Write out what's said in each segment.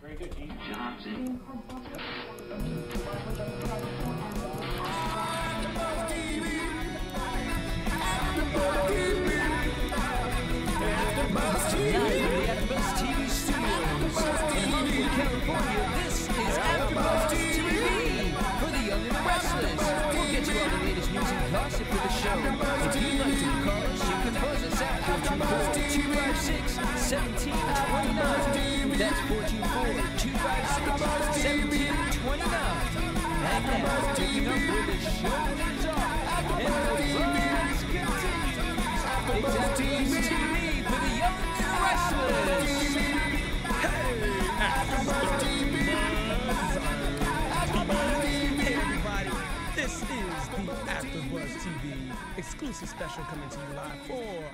Very good, Gene. Johnson. AfterBuzz TV studios in Hollywood, California. This is AfterBuzz TV for the young and the restless. We'll get you all the latest news and gossip for the show. If you'd like to call us, you can buzz us at 424-256-1729. That's 424-256-1729. And now, taking up where the show is on, and the buzz continues. It's AfterBuzz TV for the young and the restless. Hey everybody, this is the AfterBuzz TV exclusive special coming to you live for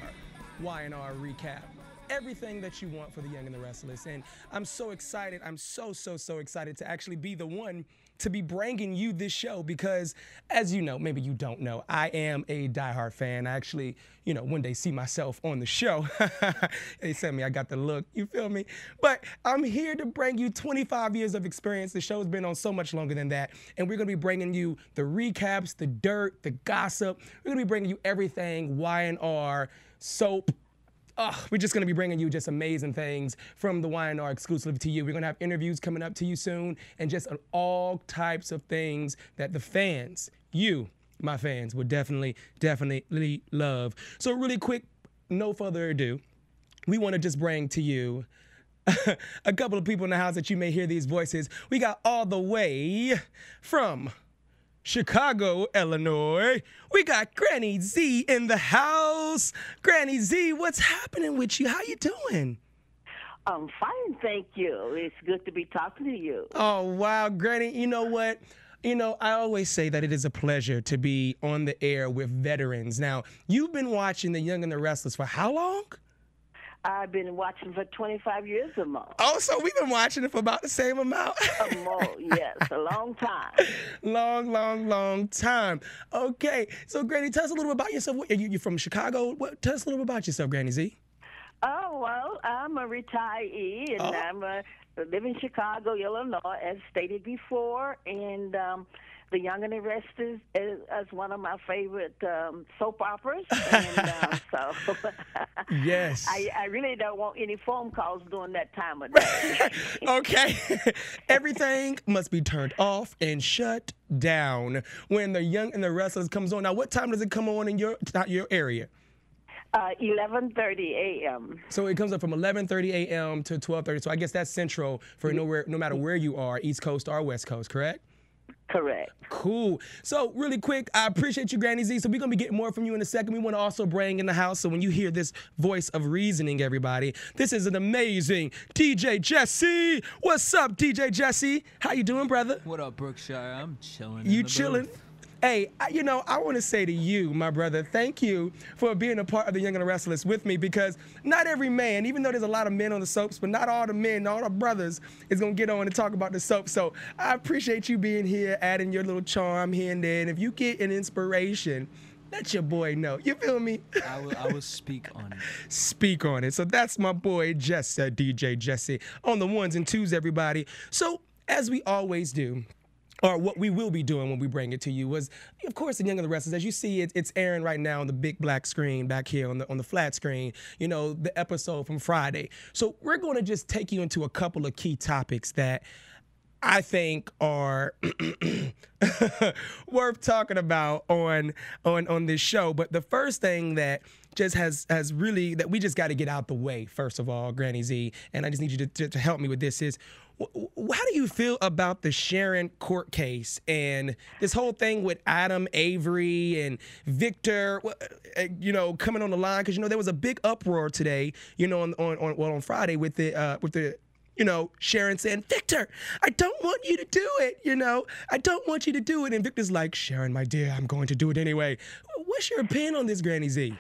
Y&R Recap. Everything that you want for the young and the restless. And I'm so excited. I'm so excited to actually be the one to be bringing you this show because, as you know, maybe you don't know, I am a diehard fan. I actually, one day see myself on the show. They said me, I got the look, you feel me? But I'm here to bring you 25 years of experience. The show's been on so much longer than that. And we're going to be bringing you the recaps, the dirt, the gossip. We're going to be bringing you everything Y&R, soap. We're just going to be bringing you just amazing things from the Y&R exclusive to you. We're going to have interviews coming up to you soon and just all types of things that the fans, you, my fans, would definitely love. So really quick, no further ado, we want to just bring to you a couple of people in the house that you may hear these voices. We got all the way from Chicago, Illinois. We got Granny Z in the house. Granny Z, what's happening with you? How you doing? I'm fine, thank you. It's good to be talking to you. Oh, wow, Granny. You know what? I always say that it is a pleasure to be on the air with veterans. Now, you've been watching The Young and the Restless for how long? I've been watching for 25 years or more. Oh, so we've been watching it for about the same amount? More, yes, a long time. Long time. Okay, so Granny, tell us a little bit about yourself. You're from Chicago. Tell us a little bit about yourself, Granny Z. Oh, well, I'm a retiee, and I live in Chicago, Illinois, as stated before, and The Young and the Restless is one of my favorite soap operas, and so yes, I really don't want any phone calls during that time of day. Okay, everything must be turned off and shut down when The Young and the Restless comes on. Now, what time does it come on in your area? 11:30 a.m. So it comes up from 11:30 a.m. to 12:30. So I guess that's central for no matter where you are, East Coast or West Coast, correct? Correct. Cool. So really quick, I appreciate you, Granny Z. So we're going to be getting more from you in a second. We want to also bring in the house. So when you hear this voice of reasoning, everybody, this is an amazing DJ Jesse. What's up, DJ Jesse? How you doing, brother? What up, Brookshire? I'm chilling. You chilling? Hey, I want to say to you, my brother, thank you for being a part of The Young and the Restless with me, because not every man, even though there's a lot of men on the soaps, but not all the men, all the brothers is going to get on and talk about the soap. So I appreciate you being here, adding your little charm here and there. And if you get an inspiration, let your boy know. You feel me? I will speak on it. Speak on it. So that's my boy, DJ Jesse, on the ones and twos, everybody. So as we always do, or what we will be doing when we bring it to you, was, of course, The Young and the Restless. As you see, it's airing right now on the big black screen back here on the flat screen, the episode from Friday. So we're going to just take you into a couple of key topics that I think are worth talking about on this show. But the first thing that just has really, that we just got to get out the way, first of all, Granny Z, and I just need you to help me with this, is how do you feel about the Sharon court case and this whole thing with Adam Avery and Victor, coming on the line? Because, there was a big uproar today, on Friday with the Sharon saying, Victor, I don't want you to do it, I don't want you to do it. And Victor's like, Sharon, my dear, I'm going to do it anyway. What's your opinion on this, Granny Z?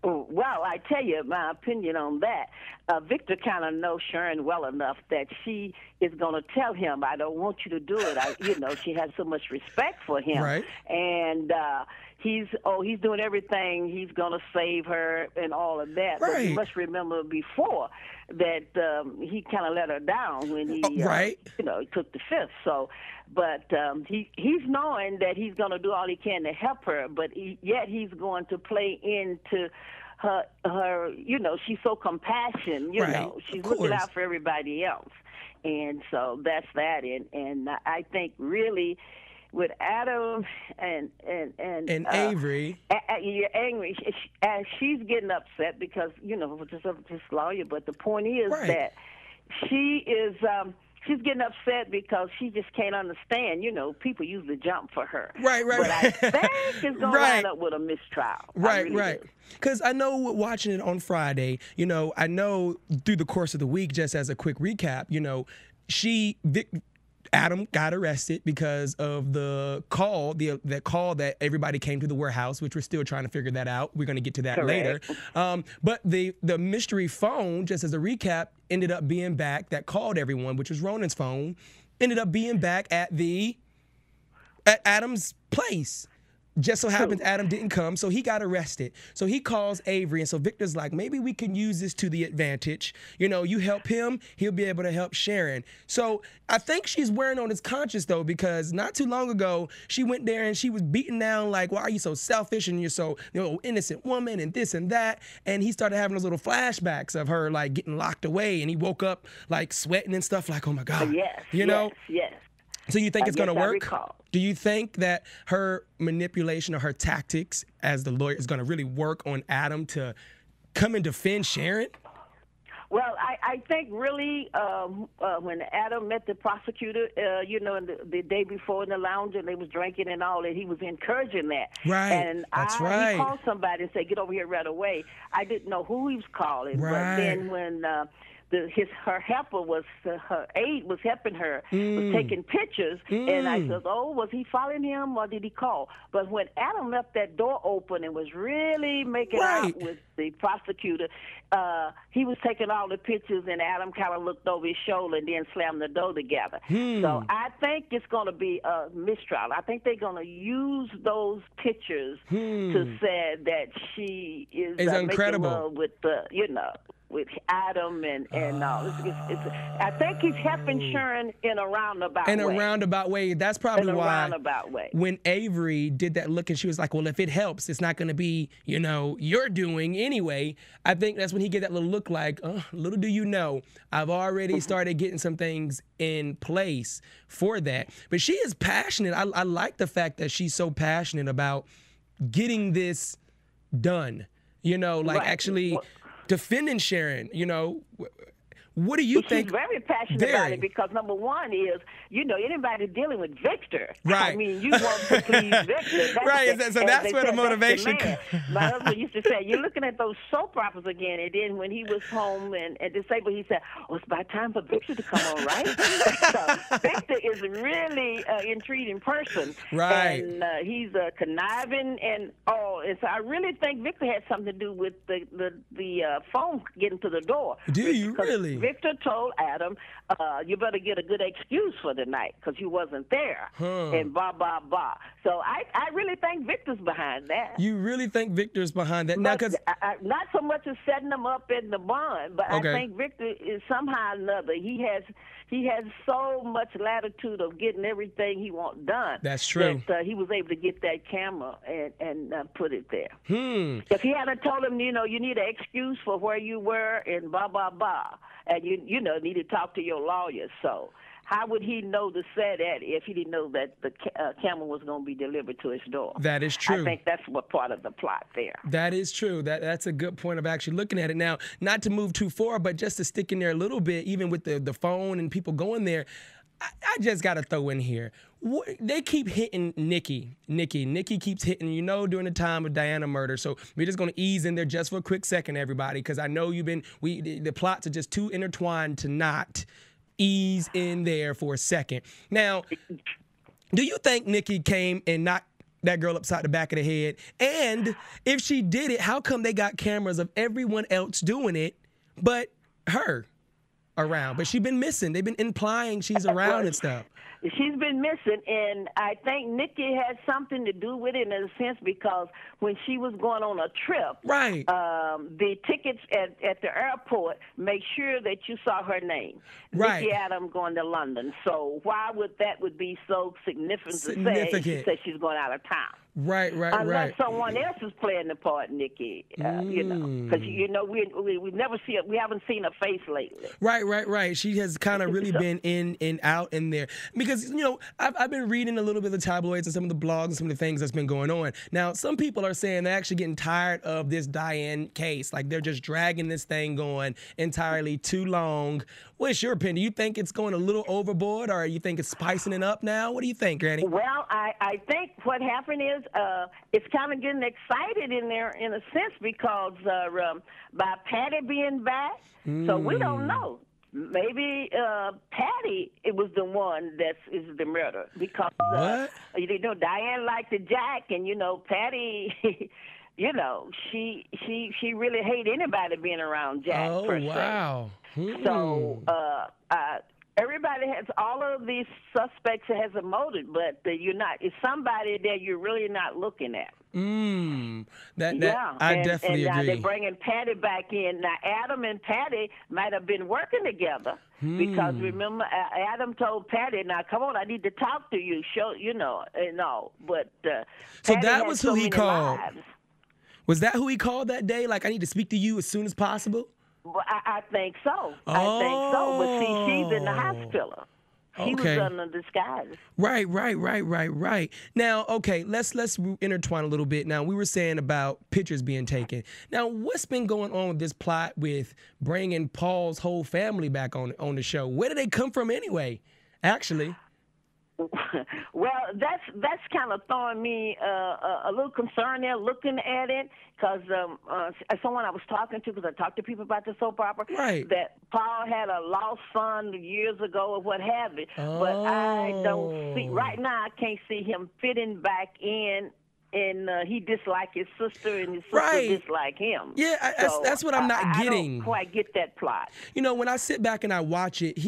Well, I tell you my opinion on that. Victor kind of knows Sharon well enough that she is going to tell him, I don't want you to do it. She has so much respect for him. Right. And he's doing everything. He's gonna save her and all of that. Right. But you must remember before that he kind of let her down when he right. He took the fifth. So, but he's knowing that he's gonna do all he can to help her, but yet he's going to play into her, she's so compassionate, right. she's looking out for everybody else. And so that's that. And I think really with Adam and Avery, angry, she's getting upset because, just lawyer. But the point is right. that she is, she's getting upset because she just can't understand. People usually jump for her. Right. But I think it's going to right. line up with a mistrial. Right. Because I know watching it on Friday, I know through the course of the week, just as a quick recap, Adam got arrested because of the call, the call that everybody came to the warehouse, which we're still trying to figure that out. We're going to get to that later. But the mystery phone, just as a recap, ended up being back, that called everyone, which was Ronan's phone, ended up being back at Adam's place. Just so happens Adam didn't come, so he got arrested. So he calls Avery, and so Victor's like, maybe we can use this to the advantage. You help him, he'll be able to help Sharon. So I think she's wearing on his conscience, though, because not too long ago, she went there and she was beaten down like, why are you so selfish and you're so innocent woman and this and that. And he started having those little flashbacks of her like getting locked away, and he woke up like sweating and stuff like, oh my God. Yes. So you think it's going to work? Recall. Do you think that her manipulation or her tactics as the lawyer is going to really work on Adam to come and defend Sharon? Well, I think really when Adam met the prosecutor, the day before in the lounge and they was drinking and all that, he was encouraging that. Right, and that's right. He called somebody and said, get over here right away. I didn't know who he was calling. Right. But then when her helper her aide was helping her, was taking pictures, and I said, was he following him or did he call? But when Adam left that door open and was really making out with the prosecutor, he was taking all the pictures, and Adam kind of looked over his shoulder and then slammed the door together. So I think it's going to be a mistrial. I think they're going to use those pictures to say that she is making love with with Adam and all. I think he's helping Sharon in a roundabout way. In a roundabout way. That's probably why way. When Avery did that look and she was like, well, if it helps, it's not going to be, you're doing anyway. I think that's when he get that little look like, little do you know, I've already started getting some things in place for that. But she is passionate. I like the fact that she's so passionate about getting this done, actually defending Sharon, What do you think? She's very passionate about it because number one is, anybody dealing with Victor. Right. I mean, you want to please Victor. So that's where the motivation comes. My husband used to say, you're looking at those soap operas again. And then when he was home and disabled, he said, it's about time for Victor to come on, right? So Victor is a really intriguing person. Right. And he's conniving and so I really think Victor had something to do with the phone getting to the door. Do you really? Victor told Adam, you better get a good excuse for the night because you wasn't there. And blah, blah, blah. So I really think Victor's behind that. You really think Victor's behind that? Now, not so much as setting them up in the bond, but I think Victor is somehow or another. He has so much latitude of getting everything he wants done. That's true. That he was able to get that camera and put it there. If he hadn't told him, you need an excuse for where you were and blah, blah, blah, and you need to talk to your lawyer. So how would he know to say that if he didn't know that the camera was going to be delivered to his door? That is true. I think that's what part of the plot there. That is true. That's a good point of actually looking at it. Now, not to move too far, but just to stick in there a little bit, even with the phone and people going there, I just got to throw in here. They keep hitting Nikki. Nikki keeps hitting, during the time of Diana murder. So we're just going to ease in there just for a quick second, everybody, because I know the plots are just too intertwined to not ease in there for a second. Now, do you think Nikki came and knocked that girl upside the back of the head? And if she did it, how come they got cameras of everyone else doing it but her? around, but she's been missing. They've been implying she's around and stuff. She's been missing, and I think Nikki had something to do with it in a sense because when she was going on a trip, right, the tickets at the airport make sure that you saw her name, right. Nikki Adams going to London. So why would that be so significant to say she said she's going out of town? Right. Unless someone else is playing the part, Nikki, you know, because we never see it. We haven't seen her face lately. Right. She has kind of really been in and out in there because I've been reading a little bit of the tabloids and some of the blogs and some of the things that's been going on. Now, some people are saying they're actually getting tired of this Diane case, like they're just dragging this thing going entirely too long. What's your opinion? Do you think it's going a little overboard, or you think it's spicing it up now? What do you think, Granny? Well, I think what happened is it's kind of getting excited in there in a sense because by Patty being back, so we don't know. Maybe Patty it was the one that is the murder because Diane liked the Jack, and Patty. She really hate anybody being around Jack. Oh, per se. Wow. So everybody has, all of these suspects has a motive, but it's somebody that you're really not looking at. I definitely agree. They're bringing Patty back in. Now, Adam and Patty might have been working together because remember, Adam told Patty, "Now, come on, I need to talk to you." And all. But so Patty that was who he called. Lives. Was that who he called that day? Like, I need to speak to you as soon as possible? Well, I think so. I think so. But see, she's in the hospital. She was under disguise. Right. Now, okay, let's intertwine a little bit. Now, we were saying about pictures being taken. Now, what's been going on with this plot with bringing Paul's whole family back on the show? Where did they come from anyway, actually? Well, that's kind of throwing me a little concern there looking at it because someone I was talking to, because I talked to people about the soap opera, that Paul had a lost son years ago or what have you. But I don't see, right now I can't see him fitting back in. And he disliked his sister, and his sister disliked him. Yeah, that's what I'm not getting. I don't quite get that plot. When I sit back and I watch it,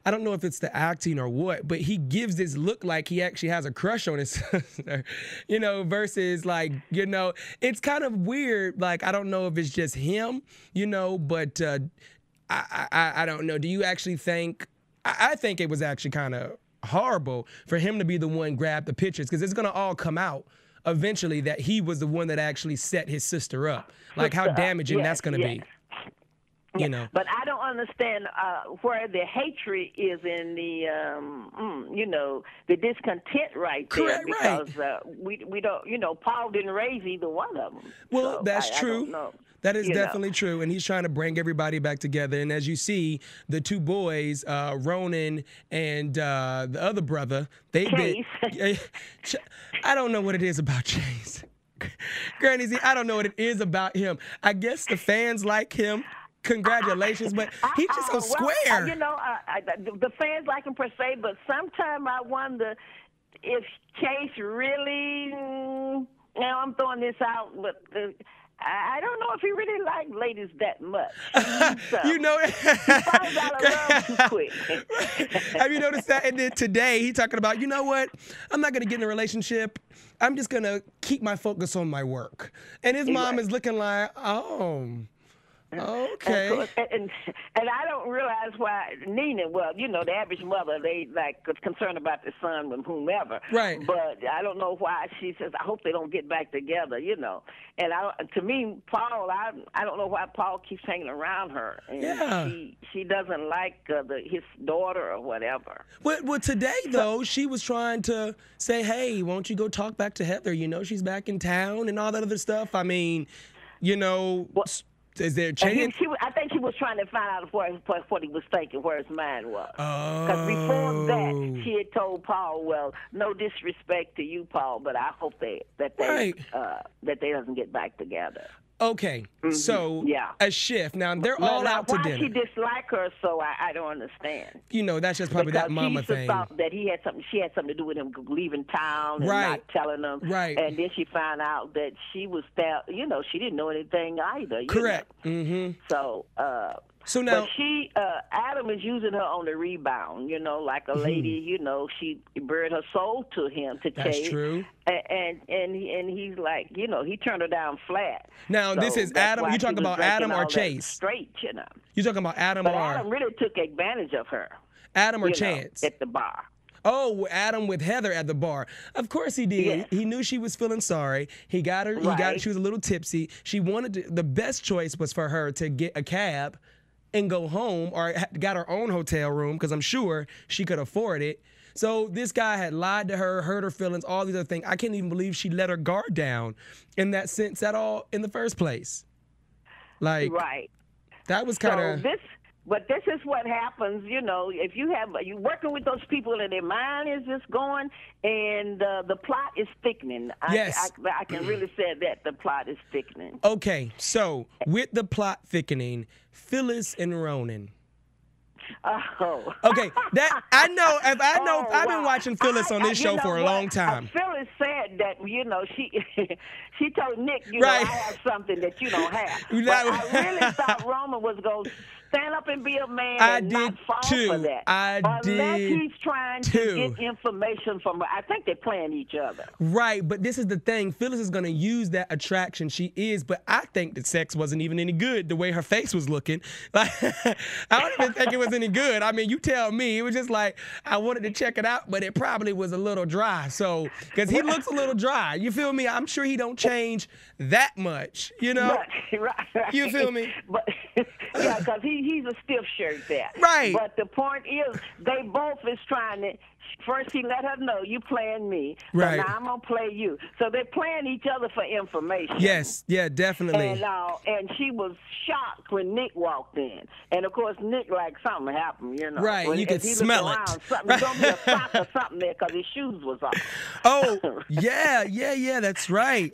I don't know if it's the acting or what, but he gives this look like he actually has a crush on his sister, versus like, it's kind of weird. Like, I don't know if it's just him, but I don't know. Do you actually think, I think it was actually kind of horrible for him to be the one grab the pictures, because it's going to all come out eventually that he was the one that actually set his sister up. Like, how damaging that's going to be. But I don't understand where the hatred is in the, the discontent right there. Because we don't, Paul didn't raise either one of them. Well, so that's true. I don't know. That is definitely true, and he's trying to bring everybody back together. And as you see, the two boys, Ronan and the other brother, I don't know what it is about Chase. Granny Z, I don't know what it is about him. I guess the fans like him. Congratulations, but he's just so square. The fans like him per se, but sometimes I wonder if Chase really. Now I'm throwing this out, but. I don't know if he really liked ladies that much. He falls out of love too quick. Have you noticed that? And then today, he's talking about, you know what? I'm not going to get in a relationship. I'm just going to keep my focus on my work. And his mom is looking like, okay. And I don't realize why Nina, the average mother, they concerned about the son with whomever. Right. But I don't know why she says, I hope they don't get back together, And to me, Paul, I don't know why Paul keeps hanging around her. And she doesn't like his daughter or whatever. Well, today, though, she was trying to say, hey, won't you go talk back to Heather? She's back in town and all that other stuff. I mean, is there a chance? I think she was trying to find out what he was thinking, where his mind was. Because before that, she had told Paul, well, no disrespect to you, Paul, but I hope that they doesn't get back together. Okay, so a shift. Now, they're all out to dinner. Why she dislike her, so I don't understand. That's just probably that mama thing. She thought that she had something to do with him leaving town and not telling him. Right. And then she found out that she was, she didn't know anything either. Correct. So, So now, but Adam is using her on the rebound, you know, like a lady, you know, she buried her soul to him, to that's Chase. true. And he's like, you know, he turned her down flat. Now, this is Adam. You talking about Adam or Chase? Straight, you know. You talking about Adam But or Adam really took advantage of her. Adam or you know, Chance? at the bar. Oh, Adam with Heather at the bar. Of course he did. Yes. He knew she was feeling sorry. He got her. Right. She was a little tipsy. She wanted to, the best choice was for her to get a cab and go home, or got her own hotel room, because I'm sure she could afford it. So this guy had lied to her, hurt her feelings, all these other things. I can't even believe she let her guard down in that sense at all in the first place. Like, right. That was kind of. But this is what happens, you know, if you're working with those people and their mind is just going, and the plot is thickening. Yes. I can really say that the plot is thickening. Okay, so with the plot thickening, Phyllis and Ronan. Oh. Okay, that I know. I've been Wow. watching Phyllis on this show for a long time. Phyllis said that, you know, she told Nick, you Right. know, I have something that you don't have. That But was- I really thought Roman was going to stand up and be a man I and did not fall too. for that. Unless he's trying too. to get information from her. I think they're playing each other. Right, but this is the thing. Phyllis is going to use that attraction. She is, but I think that sex wasn't even any good the way her face was looking. Like, I don't even think it was any good. I mean, you tell me. It was just like, I wanted to check it out, but it probably was a little dry. So, because he looks a little dry. You feel me? I'm sure he don't change that much, you know? Right. You feel me? But yeah, because he's a stiff shirt there. Right. But the point is, they both is trying to. First, he let her know you playing me. Right. So now I'm gonna play you. So they're playing each other for information. Yes. Yeah. Definitely. And she was shocked when Nick walked in. And of course, Nick like something happened, you know. Right, you could he smell looked it. around, Something gonna be a sock or something there because his shoes was off. Oh, yeah. That's right.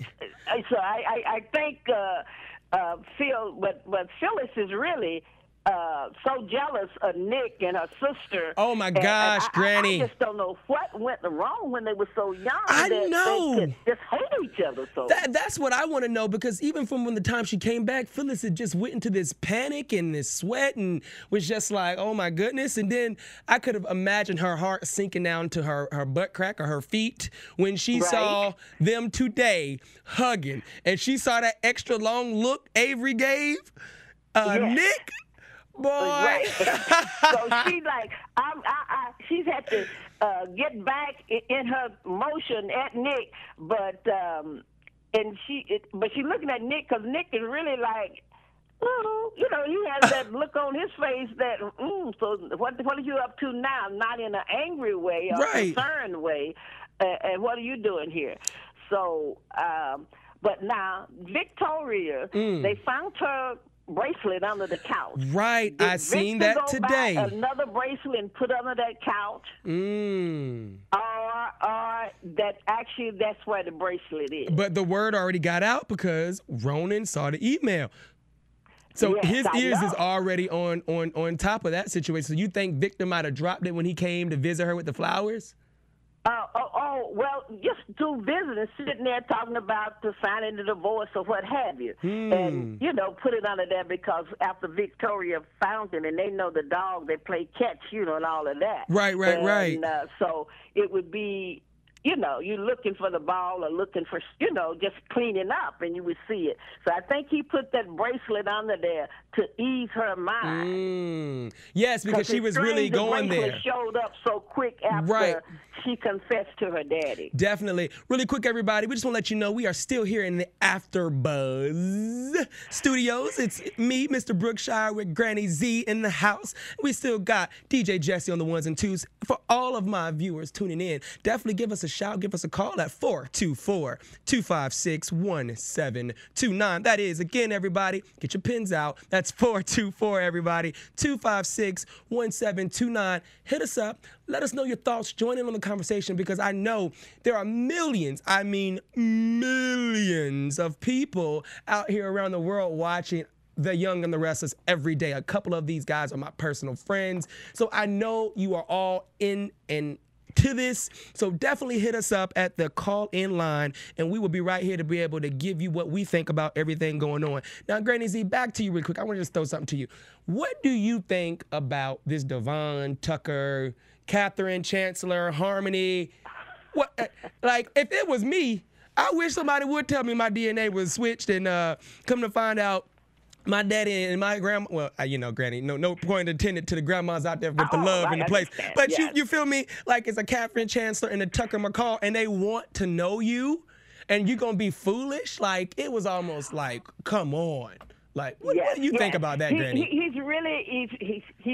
So I think but Phyllis is really so jealous of Nick and her sister. Oh my gosh, Granny! I just don't know what went wrong when they were so young. I that know. They could just hate each other so. That's what I want to know, because even from when the time she came back, Phyllis had just went into this panic and this sweat and was just like, oh my goodness. And then I could have imagined her heart sinking down to her butt crack or her feet when she saw them today hugging, and she saw that extra long look Avery gave Nick. Boy. Right. So she's like, she's had to get back in her motion at Nick, but she's looking at Nick because Nick is really like, oh, you know, he has that look on his face that, so what are you up to now? Not in an angry way or concerned way, and what are you doing here? So, but now Victoria, they found her bracelet under the couch. Right, I seen that today. Buy another bracelet and put under that couch. Or that's where the bracelet is. But the word already got out because Ronan saw the email. So his ears is already on top of that situation. So you think Victor might have dropped it when he came to visit her with the flowers? Well, just do business, sitting there talking about the signing the divorce or what have you. And, you know, put it under there because after Victoria found him and they know the dog, they play catch, you know, and all of that. Right. So it would be, you know, you're looking for the ball or looking for, you know, just cleaning up and you would see it. So I think he put that bracelet under there to ease her mind. Yes, because she was really going there. The showed up so quick after she confessed to her daddy. Definitely. Really quick, everybody, we just want to let you know we are still here in the AfterBuzz studios. It's me, Mr. Brookshire, with Granny Z in the house. We still got DJ Jesse on the ones and twos. For all of my viewers tuning in, definitely give us a shout, give us a call at 424-256-1729. That is, again, everybody, get your pens out. That's 424, everybody, 256-1729. Hit us up. Let us know your thoughts. Join in on the conversation because I know there are millions, I mean millions of people out here around the world watching The Young and the Restless every day. A couple of these guys are my personal friends. So I know you are all in and to this. So definitely hit us up at the call-in line, and we will be right here to be able to give you what we think about everything going on. Now, Granny Z, back to you real quick. I want to just throw something to you. What do you think about this Devon, Tucker, Catherine, Chancellor, Harmony? What, like, if it was me, I wish somebody would tell me my DNA was switched and come to find out my daddy and my grandma, well, you know, Granny, no point intended to the grandmas out there with the love in the place. But yes. you feel me? Like it's a Catherine Chancellor and a Tucker McCall, and they want to know you, and you're going to be foolish? Like, it was almost like, come on. Like, what do you think about that, Granny? He's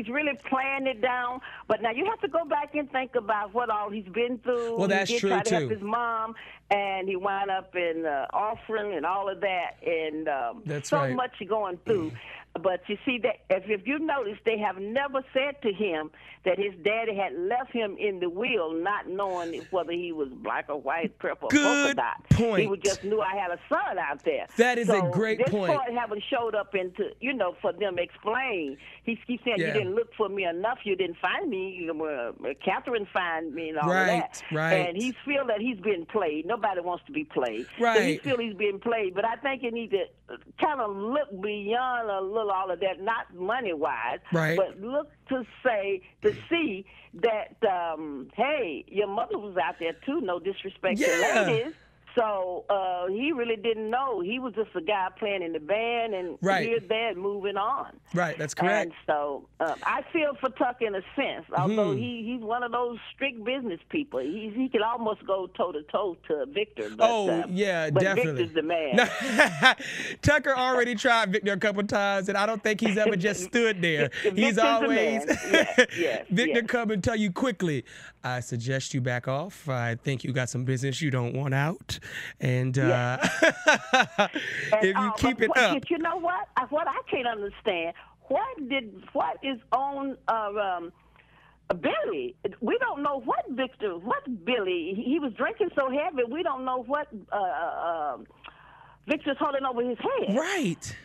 really playing it down. But now you have to go back and think about what all he's been through. Well, that's true, too. He did try to help too. his mom, and he wound up in offering and all of that, and that's so right. much going through. But you see, that if you notice, they have never said to him that his daddy had left him in the will, not knowing whether he was black or white, purple, or polka dot. Point. He just knew I had a son out there. That is a great point. This part haven't showed up into, for them explain. He keeps saying, you didn't look for me enough, you didn't find me. Catherine find me and all of that. Right. And he feel that he's been played. Nobody wants to be played. Right. So he feel he's being played. But I think you need to kind of look beyond a little all of that, not money-wise, but look to see that, hey, your mother was out there too, no disrespect to ladies. So he really didn't know. He was just a guy playing in the band and here, there, and moving on. Right, that's correct. And so I feel for Tuck in a sense, although he's one of those strict business people. He can almost go toe-to-toe to Victor. But, but definitely. Victor's the man. Tucker already tried Victor a couple times, and I don't think he's ever just stood there. He's Victor's always, Victor yes. come and tell you quickly, I suggest you back off. I think you got some business you don't want out. And if you keep it up. You know what? What I can't understand, what is on Billy? We don't know what Billy, he was drinking so heavy, we don't know what Victor's holding over his head. Right.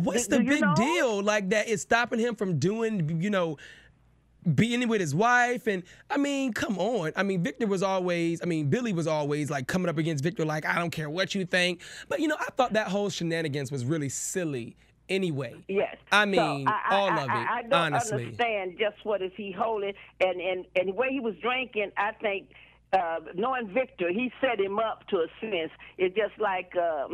What's the big deal like that is stopping him from doing, being with his wife? And I mean, come on. I mean, Billy was always like coming up against Victor like, I don't care what you think. But I thought that whole shenanigans was really silly anyway. Yes. I mean, all of it, I don't honestly. understand just what is he holding. And the way he was drinking, I think, knowing Victor, he set him up to a sense. It's just like... that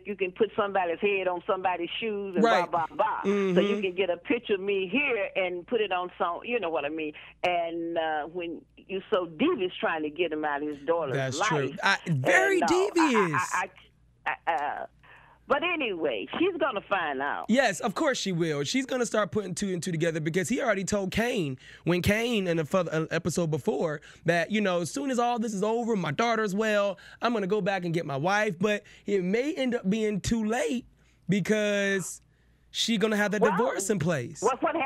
you can put somebody's head on somebody's shoes and blah, blah, blah. Mm-hmm. So you can get a picture of me here and put it on some, you know what I mean? And when you're so devious trying to get him out of his daughter's That's life. true. Very devious. But anyway, she's going to find out. Yes, of course she will. She's going to start putting two and two together because he already told Kane, when Kane in the episode before, that, as soon as all this is over, my daughter's well, I'm going to go back and get my wife. But it may end up being too late because she's going to have the divorce in place. What happened,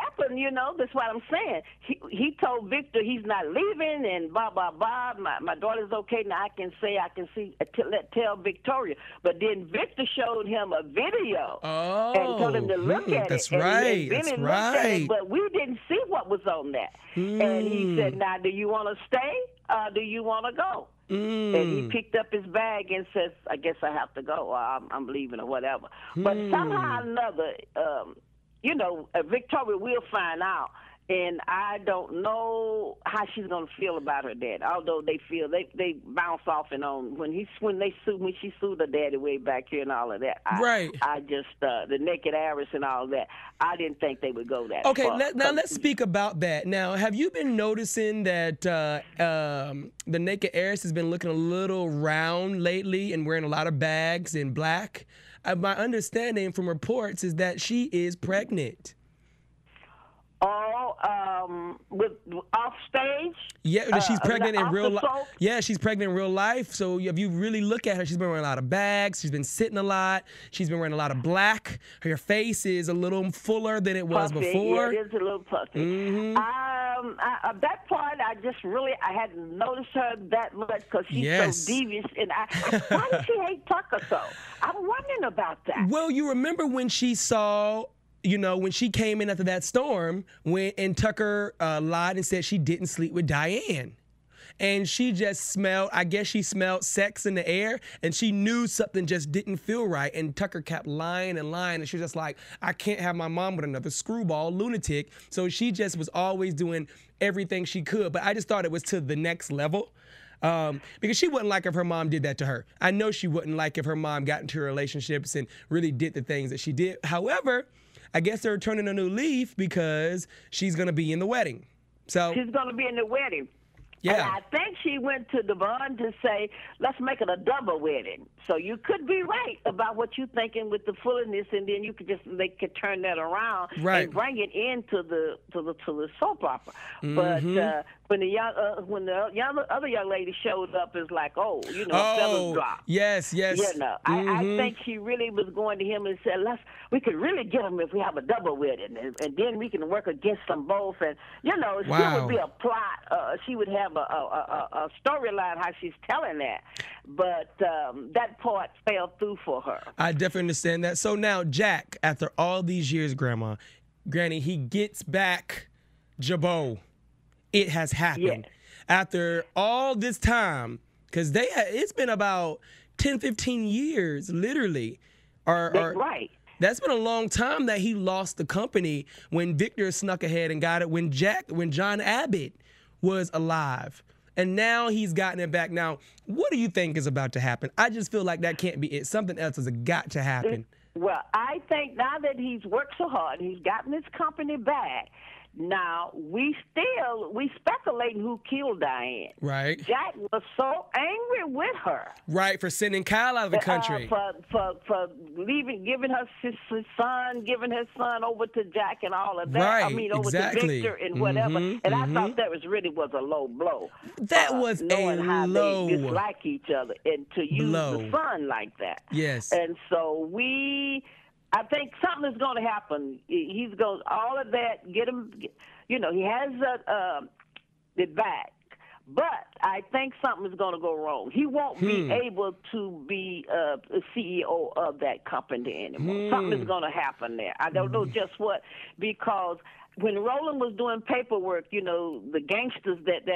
that's what I'm saying. He told Victor he's not leaving and blah, blah, blah. My daughter's okay. Now I can tell Victoria. But then Victor showed him a video and told him to look at that's it. Right. And Billy looked at it, but we didn't see what was on that. And he said, now, do you want to stay or do you want to go? And he picked up his bag and says, I guess I have to go, or I'm leaving, or whatever. But somehow or another, Victoria will find out. And I don't know how she's going to feel about her dad. Although they they bounce off and on when she sued her daddy way back here and all of that. I just the naked heiress and all that. I didn't think they would go that far. Now let's speak about that. Now, have you been noticing that the naked heiress has been looking a little round lately and wearing a lot of bags in black? My understanding from reports is that she is pregnant. With off stage? Yeah, she's pregnant in real life. Yeah, she's pregnant in real life. So if you really look at her, she's been wearing a lot of bags. She's been sitting a lot. She's been wearing a lot of black. Her face is a little fuller than it was before. Yeah, it is a little puffy. Mm-hmm. That part, I hadn't noticed her that much because she's so devious. And why does she hate Tucker so? I'm wondering about that. Well, you remember when she saw you know, when she came in after that storm, and Tucker lied and said she didn't sleep with Diane. And she just smelled, I guess she smelled sex in the air, and she knew something just didn't feel right. And Tucker kept lying and lying, and she was just like, I can't have my mom with another screwball lunatic. So she just was always doing everything she could. But I just thought it was to the next level. Because she wouldn't like if her mom did that to her. I know she wouldn't like if her mom got into relationships and really did the things that she did. However, I guess they're turning a new leaf because she's going to be in the wedding. So she's going to be in the wedding. Yeah. And I think she went to Devon to say, let's make it a double wedding. So you could be right about what you're thinking with the fullness, and then you could turn that around and bring it into the soap opera. Mm-hmm. But when the other young lady showed up, it's like, feathers drop. Yes. You know, mm-hmm. I think she really was going to him and said, we could really get them if we have a double wedding, and then we can work against them both. And she would be a plot. She would have a storyline how she's telling that, but that part fell through for her. I definitely understand that. So now Jack, after all these years, Granny, he gets back Jabot. It has happened. Yes. After all this time, because it's been about 10, 15 years, literally. That's right. That's been a long time that he lost the company when Victor snuck ahead and got it when John Abbott was alive. And now he's gotten it back. Now, what do you think is about to happen? I just feel like that can't be it. Something else has got to happen. Well, I think now that he's worked so hard, he's gotten his company back. Now, we speculating who killed Diane. Right. Jack was so angry with her. Right, for sending Kyle out of the country. For leaving, giving his son over to Jack and all of that. Right, I mean, over exactly. to Victor and whatever. Mm-hmm, and I thought that was a low blow. That was knowing a how low they dislike each other and to use the son like that. Yes. And so I think something is going to happen. He's going all of that. Get him. He has it back, but I think something is going to go wrong. He won't be able to be a CEO of that company anymore. Something is going to happen there. I don't know just what, because when Roland was doing paperwork, the gangsters, that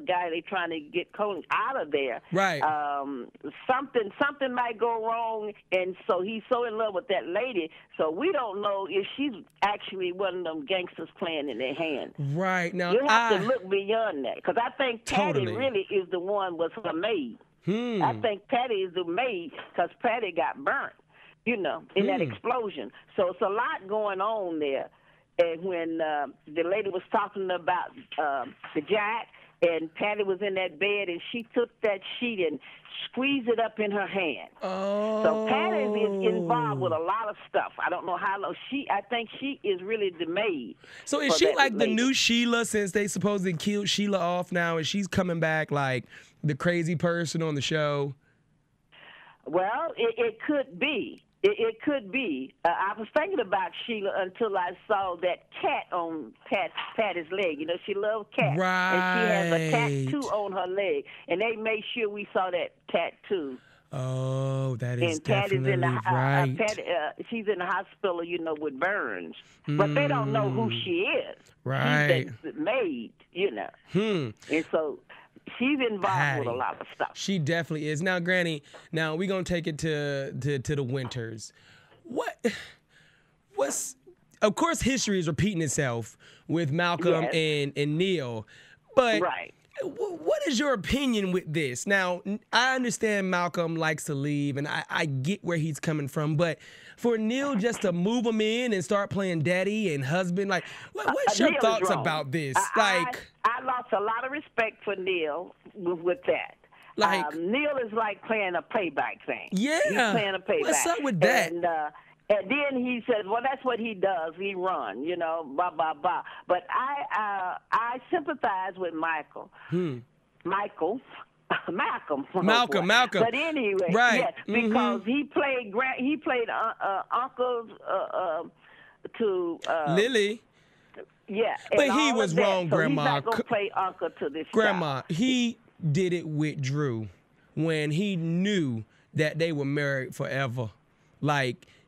guy they trying to get Colin out of there. Right. Something might go wrong, and so he's so in love with that lady. So we don't know if she's actually one of them gangsters playing in their hand. Right. Now you have to look beyond that, because I think Patty really is the one was her maid. I think Patty is the maid because Patty got burnt, in that explosion. So it's a lot going on there. And when the lady was talking about the Jack, and Patty was in that bed, and she took that sheet and squeezed it up in her hand. Oh. So Patty is involved with a lot of stuff. I don't know how long. I think she is really the maid. So is she like the new Sheila, since they supposedly killed Sheila off now, and she's coming back like the crazy person on the show? Well, it could be. It could be. I was thinking about Sheila until I saw that cat on Patty's leg. She loves cats. Right. And she has a tattoo on her leg. And they made sure we saw that tattoo. Oh, that is and Patty's in the, right. She's in the hospital, with burns. But they don't know who she is. Right. She's the maid, And so she's involved with a lot of stuff. She definitely is. Now, Granny, we're going to take it to the Winters. Of course, history is repeating itself with Malcolm and Neil. But what is your opinion with this? Now, I understand Malcolm likes to leave, and I get where he's coming from. But for Neil just to move him in and start playing daddy and husband, what's your thoughts about this? I lost a lot of respect for Neil with that. Neil is like playing a payback thing. Yeah. He's playing a payback. What's up with that? And then he says, well, that's what he does. He runs, blah, blah, blah. But I sympathize with Michael. Malcolm. But anyway, right. because he played uncle to Lily. Yeah, but he was wrong, so Grandma. He's not gonna play uncle to this Grandma, child. He did it with Drew when he knew that they were married forever.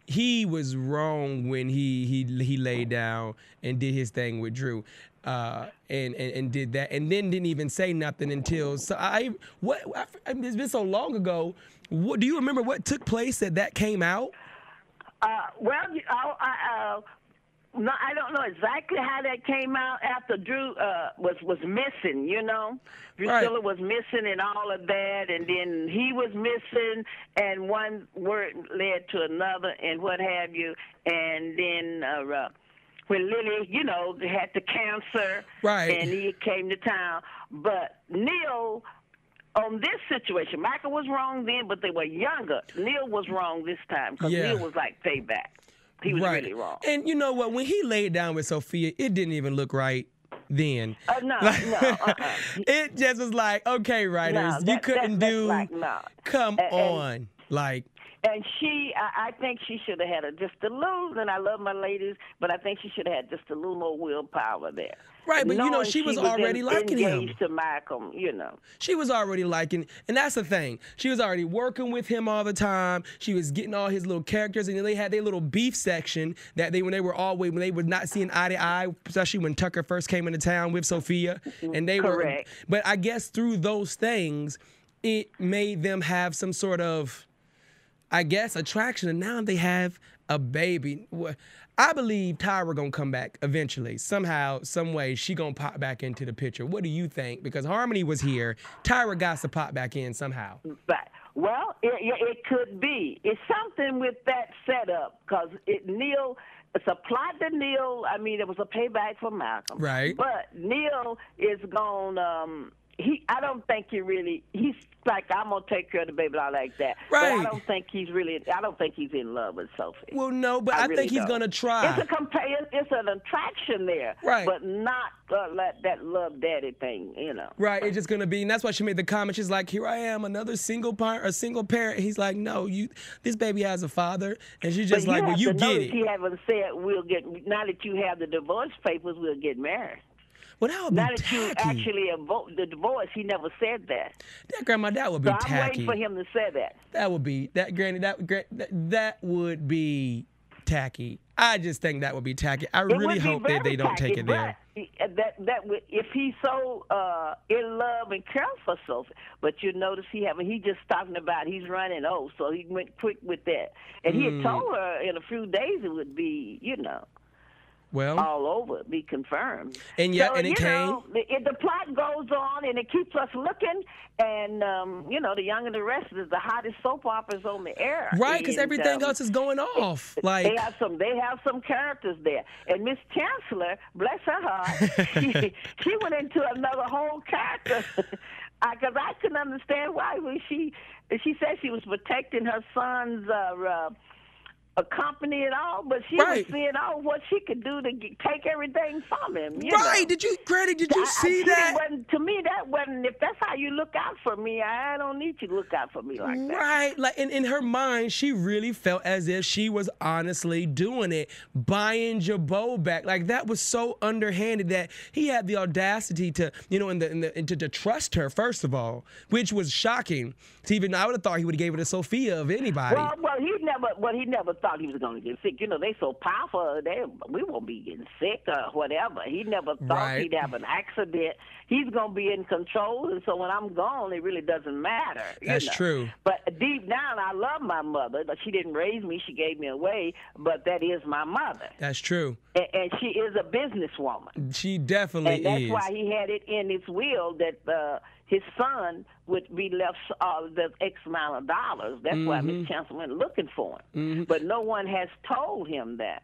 he was wrong when he laid down and did his thing with Drew, and did that, and then didn't even say nothing until it's been so long ago. What do you remember? What took place that came out? No, I don't know exactly how that came out after Drew was missing, you know. Drusilla was missing and all of that, and then he was missing, and one word led to another and what have you. And then when Lily, you know, had the cancer, and he came to town. But Neil, on this situation, Michael was wrong then, but they were younger. Neil was wrong this time because Neil was like payback. He was really wrong. And you know what? When he laid down with Sophia, it didn't even look right then. No. It just was like, okay, writers, you couldn't do. Come on, like. And I think she should have had just a little, and I love my ladies, but I think she should have had just a little more willpower there. Right, but you know, she was already liking him. Engaged to Malcolm, you know. She was already liking, and that's the thing. She was already working with him all the time. She was getting all his little characters, and they had their little beef section that when they were not seeing eye to eye, especially when Tucker first came into town with Sophia, and they were. But I guess through those things, it made them have some sort of, I guess, attraction, and now they have a baby. I believe Tyra gonna come back eventually. Somehow, some way, she gonna pop back into the picture. What do you think? Because Harmony was here. Tyra got to pop back in somehow. Well, it could be. It's something with that setup because Neil. It's a plot to Neil. I mean, it was a payback for Malcolm. Right. But Neil is gonna. I don't think he's like, I'm going to take care of the baby, I like that. Right. But I don't think he's in love with Sophie. Well, no, but I think he's going to try. It's an attraction there. Right. But not that love daddy thing, you know. Right, it's just going to be, and that's why she made the comment. She's like, here I am, another single parent. He's like, no, this baby has a father. And she's just like, well, you get it. He haven't said, now that you have the divorce papers, we'll get married. Well, that would be now tacky. That you actually the divorce, he never said that. Grandma, that would be tacky. I'm waiting for him to say that. That would be Granny. That would be tacky. I just think that would be tacky. I really hope that they don't take it there. If he's so in love and care for Sophie, but you notice he just talking about he's running so he went quick with that, and he had told her in a few days it would be, you know. Well, all over, be confirmed. And it came. The plot goes on, and it keeps us looking. And The Young and the Restless, the hottest soap operas on the air. Right, because everything else is going off. Like they have some characters there. And Miss Chancellor, bless her heart, she went into another whole character. Because I couldn't understand why when she said she was protecting her son's. A company and all, but she was seeing what she could do to take everything from him. You know? Did you see that? To me, that wasn't. If that's how you look out for me, I don't need you to look out for me like that. Right, like in her mind, she really felt as if she was honestly doing it, buying Jabot back. Like that was so underhanded that he had the audacity to, to trust her first of all, which was shocking. I would have thought he would have gave it to Sophia of anybody. Well, he never thought he was going to get sick. You know, they so powerful, we won't be getting sick or whatever. He never thought he'd have an accident. He's going to be in control, and so when I'm gone, it really doesn't matter. That's true. But deep down, I love my mother. She didn't raise me. She gave me away, but that is my mother. That's true. And she is a businesswoman. She definitely is. And that's why he had it in his will that his son would be left the X amount of dollars. That's why Miss Chancellor went looking for him. But no one has told him that.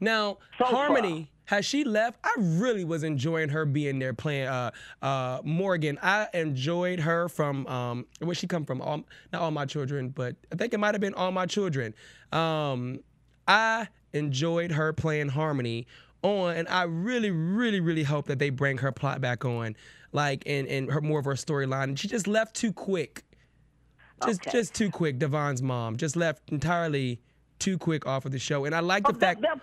Now, Harmony, has she left? I really was enjoying her being there playing Morgan. I enjoyed her from, where she come from? Not All My Children, but I think it might have been All My Children. I enjoyed her playing Harmony and I really, really, really hope that they bring her plot back on. Like and her more of her storyline. And she just left too quick. Just too quick. Devon's mom just left entirely too quick off of the show. And I like the fact they'll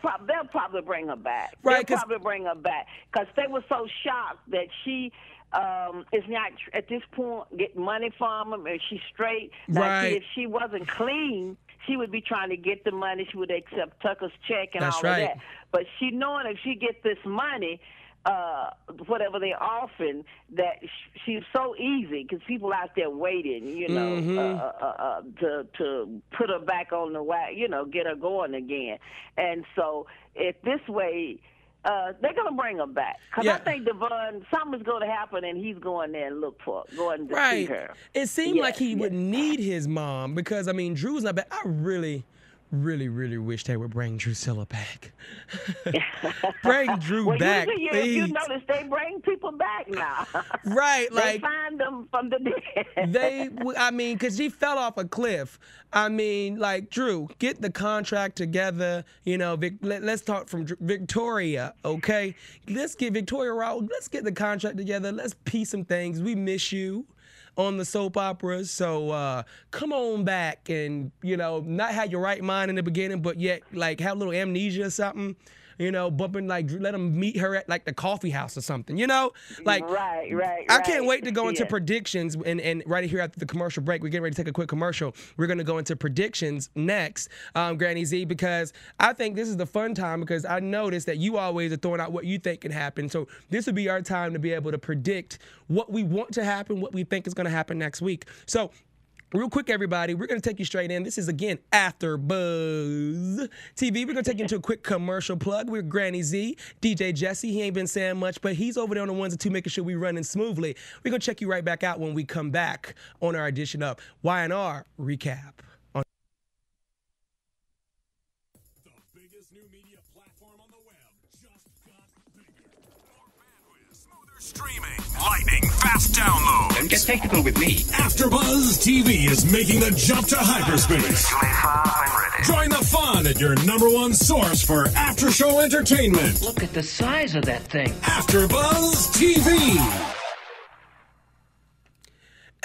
probably bring her back. Right, they'll probably bring her back because they were so shocked that she is not at this point getting money from him and she's straight. Like if she wasn't clean, she would be trying to get the money. She would accept Tucker's check and That's all right. of that. But she knowing if she gets this money, whatever they're offering, that she's so easy because people out there waiting, to put her back on the way, get her going again. And so if this way, they're going to bring her back. Because I think Devon, something's going to happen, and he's going there and going to see her. It seemed like he would need his mom because, I mean, Drew's not bad. I really wish they would bring Drusilla back. Bring Drew back, usually, please. You notice they bring people back now. Right, they find them from the dead. Because she fell off a cliff. I mean, like, Drew, get the contract together. Let's talk from Victoria, okay? Let's get Victoria right. Let's get the contract together. Let's piece some things. We miss you on the soap operas, so come on back and, not have your right mind in the beginning, but yet, like, have a little amnesia or something, bumping, like, let them meet her at, like, the coffee house or something, Like, Right. I can't wait to go into predictions, and right here after the commercial break, we're getting ready to take a quick commercial. We're going to go into predictions next, Granny Z, because I think this is the fun time because I noticed that you always are throwing out what you think can happen, so this would be our time to be able to predict what we want to happen, what we think is going to happen next week. So, real quick, everybody, we're going to take you straight in. This is, again, AfterBuzz TV. We're going to take you into a quick commercial plug. We're Granny Z, DJ Jesse. He ain't been saying much, but he's over there on the ones and two making sure we running smoothly. We're going to check you right back out when we come back on our edition of Y&R Recap. The biggest new media platform on the web just got bigger. More bandwidth, smoother streaming, lightning, fast download. Don't get technical with me. AfterBuzz TV is making the jump to hyperspace. Join the fun at your #1 source for after-show entertainment. Look at the size of that thing. AfterBuzz TV.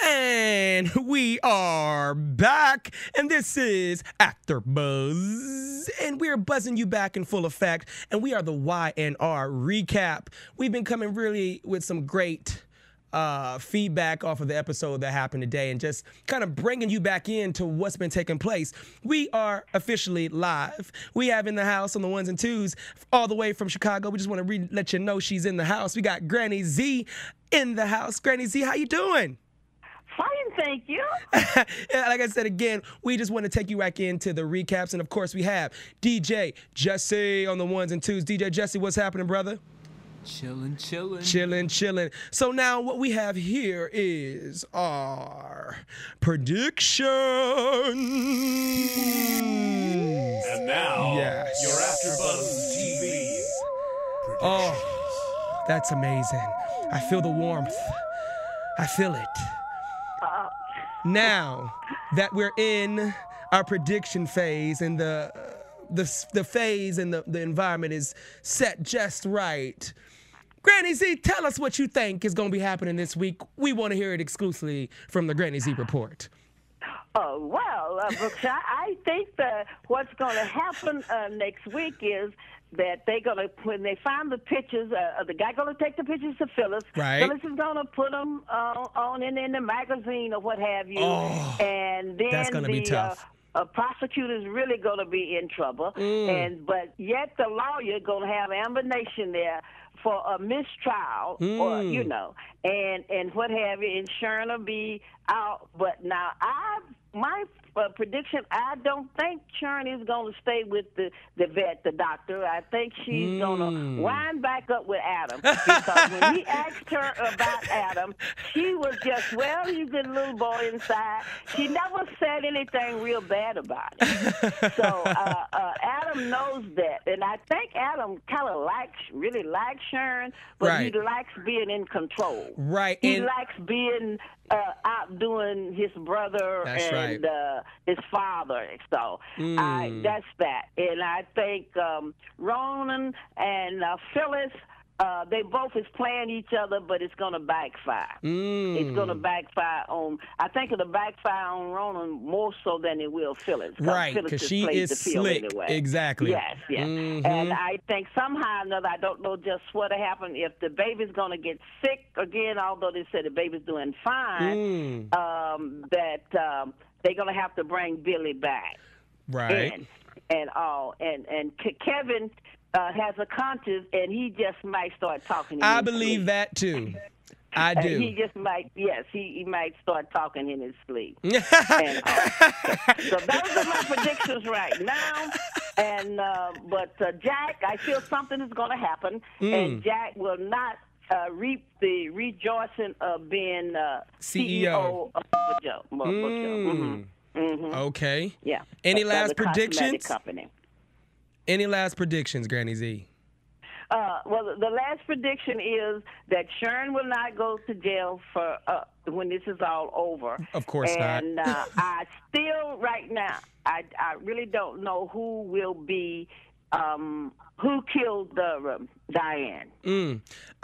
And we are back, and this is AfterBuzz, and we're buzzing you back in full effect, and we are the Y&R Recap. We've been coming really with some great feedback off of the episode that happened today and just kind of bringing you back into what's been taking place. We are officially live. We have in the house on the ones and twos all the way from Chicago. We just want to let you know she's in the house. We got Granny Z in the house. Granny Z, how you doing? Fine, thank you. Like I said, again, we just want to take you back into the recaps. And, of course, we have DJ Jesse on the ones and twos. DJ Jesse, what's happening, brother? Chilling. So now what we have here is our predictions. And now, yes, your AfterBuzz TV. Oh, that's amazing. I feel the warmth. I feel it. Now that we're in our prediction phase and the phase and the environment is set just right, Granny Z, tell us what you think is going to be happening this week. We want to hear it exclusively from the Granny Z Report. Brooks, I think that what's going to happen next week is that they're going to, when they find the pictures, the guy going to take the pictures to Phyllis. Right. Phyllis is going to put them on in the magazine or what have you. Oh, and then that's going to be tough. Prosecutor's really going to be in trouble. But yet the lawyer going to have ammunition there for a mistrial, or and what have you. Insurance will be out. But now my prediction, I don't think Sharon is going to stay with the vet, the doctor. I think she's going to wind back up with Adam. Because when he asked her about Adam, she was just, well, he's a little boy inside. She never said anything real bad about it. So Adam knows that. And I think Adam kind of really likes Sharon, but he likes being in control. Right. He likes being outdoing his brother and his father. So that's that. And I think Ronan and Phyllis, they both is playing each other, but it's going to backfire. It's going to backfire on, I think it'll backfire on Ronan more so than it will Phyllis. Right, because she is slick. Anyway. Exactly. Yes. And I think somehow or another, I don't know just what will happen, if the baby's going to get sick again, although they said the baby's doing fine, that they're going to have to bring Billy back. Right. And all. And Kevin has a conscience, and he just might start talking. I believe that too. I do. He just might, yes, he might start talking in his sleep. So those are my predictions right now. And but Jack, I feel something is going to happen, and Jack will not reap the rejoicing of being CEO of Mojo. Okay. Yeah. Any last the predictions? Company. Any last predictions, Granny Z? Well, the last prediction is that Sharon will not go to jail for when this is all over. Of course not. And I still, right now, I really don't know who will be, who killed Diane.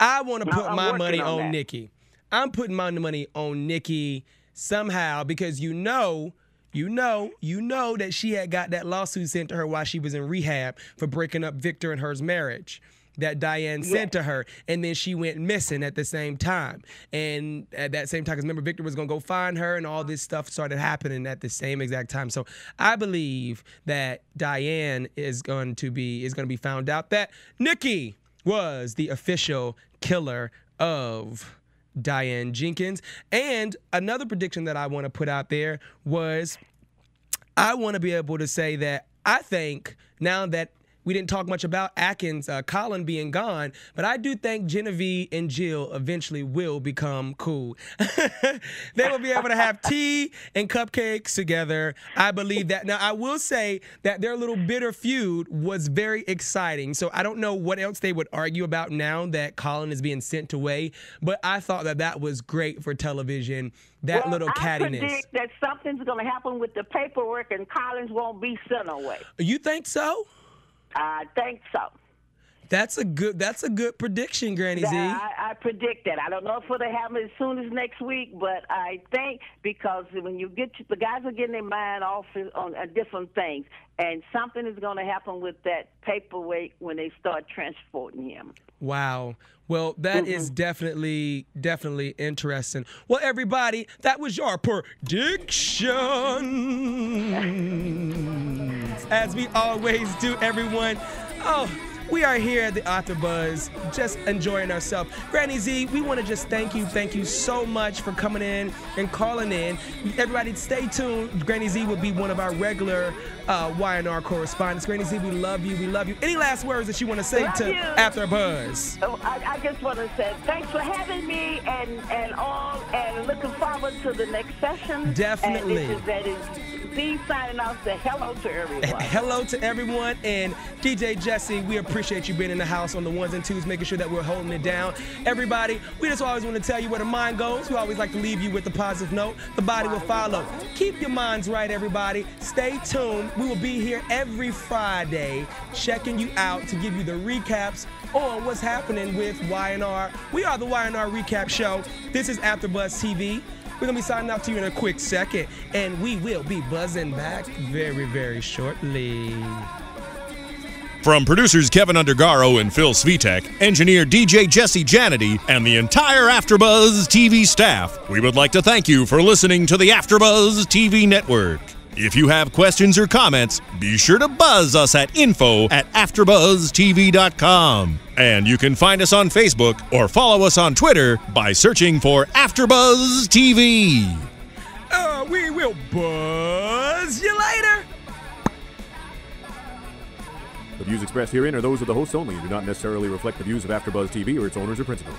I want to put my money on on that. Nikki. I'm putting my money on Nikki somehow because you know that she had got that lawsuit sent to her while she was in rehab for breaking up Victor and her's marriage that Diane sent to her, and then she went missing at the same time. And at that same time, because remember, Victor was going to go find her, and all this stuff started happening at the same exact time. So I believe that Diane is going to be found out that Nikki was the official killer of Diane Jenkins. And another prediction that I want to put out there was I want to be able to say that I think now that we didn't talk much about Atkins, Colin being gone, but I do think Genevieve and Jill eventually will become cool. They will be able to have tea and cupcakes together. I believe that. Now, I will say that their little bitter feud was very exciting, so I don't know what else they would argue about now that Colin is being sent away, but I thought that was great for television, that little cattiness. I predict that something's going to happen with the paperwork and Collins won't be sent away. You think so? I think so. That's a good prediction, Granny Z. I predict that. I don't know if it'll happen as soon as next week, but I think because when you get the guys are getting their mind off on different things, and something is going to happen with that paperweight when they start transporting him. Wow. Well, that is definitely interesting. Well, everybody, that was your prediction. As we always do, everyone. Oh, we are here at the AfterBuzz, just enjoying ourselves. Granny Z, we want to just thank you so much for coming in and calling in. Everybody, stay tuned. Granny Z will be one of our regular Y&R correspondents. Granny Z, we love you. Any last words that you want to say to AfterBuzz? Oh, I just want to say thanks for having me and looking forward to the next session. Definitely. And that is Z signing off to hello to everyone. Hello to everyone. And DJ Jesse, we appreciate you being in the house on the ones and twos, making sure that we're holding it down. Everybody, we just always want to tell you where the mind goes. We always like to leave you with the positive note. The body will follow. Keep your minds right, everybody. Stay tuned. We will be here every Friday checking you out to give you the recaps on what's happening with Y&R. We are the Y&R Recap Show. This is AfterBuzz TV. We're going to be signing off to you in a quick second, and we will be buzzing back very, very shortly. From producers Kevin Undergaro and Phil Svitek, engineer DJ Jesse Janity, and the entire AfterBuzz TV staff, we would like to thank you for listening to the AfterBuzz TV network. If you have questions or comments, be sure to buzz us at info@AfterBuzzTV.com. And you can find us on Facebook or follow us on Twitter by searching for AfterBuzz TV. We will buzz you later. The views expressed herein are those of the hosts only and do not necessarily reflect the views of AfterBuzz TV or its owners or principals.